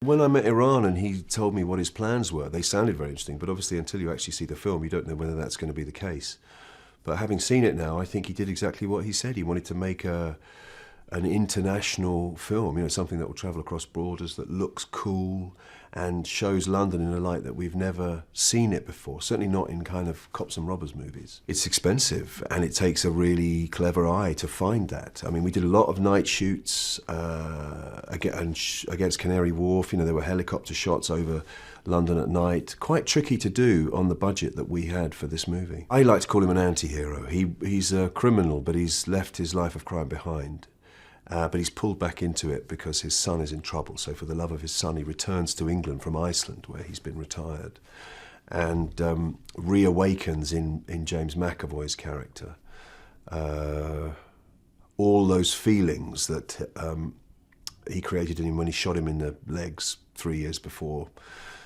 When I met Iran and he told me what his plans were, they sounded very interesting, but obviously until you actually see the film, you don't know whether that's going to be the case. But having seen it now, I think he did exactly what he said. He wanted to make an international film, something that will travel across borders, that looks cool and shows London in a light that we've never seen it before, certainly not in kind of cops and robbers movies. It's expensive and it takes a really clever eye to find that. I mean, we did a lot of night shoots against Canary Wharf. There were helicopter shots over London at night. Quite tricky to do on the budget that we had for this movie. I like to call him an anti-hero. He's a criminal, but he's left his life of crime behind. But he's pulled back into it because his son is in trouble. So for the love of his son, he returns to England from Iceland, where he's been retired, and reawakens in James McAvoy's character all those feelings that he created in him when he shot him in the legs 3 years before.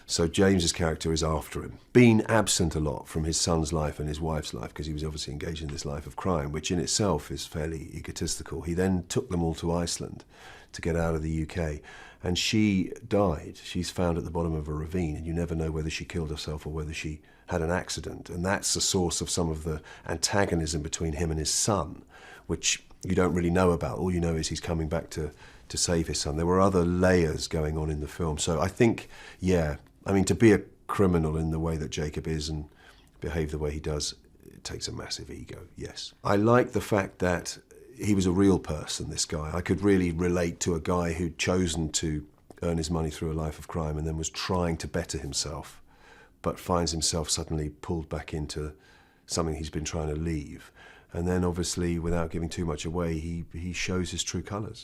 So James's character is after him. Being absent a lot from his son's life and his wife's life, because he was obviously engaged in this life of crime, which in itself is fairly egotistical. He then took them all to Iceland to get out of the UK. And she died. She's found at the bottom of a ravine, and you never know whether she killed herself or whether she had an accident. And that's the source of some of the antagonism between him and his son, which you don't really know about. All you know is he's coming back to save his son. There were other layers going on in the film. So I think, yeah, I mean, to be a criminal in the way that Jacob is and behave the way he does, it takes a massive ego, yes. I like the fact that he was a real person, this guy. I could really relate to a guy who'd chosen to earn his money through a life of crime and then was trying to better himself, but finds himself suddenly pulled back into something he's been trying to leave. And then obviously, without giving too much away, he shows his true colours.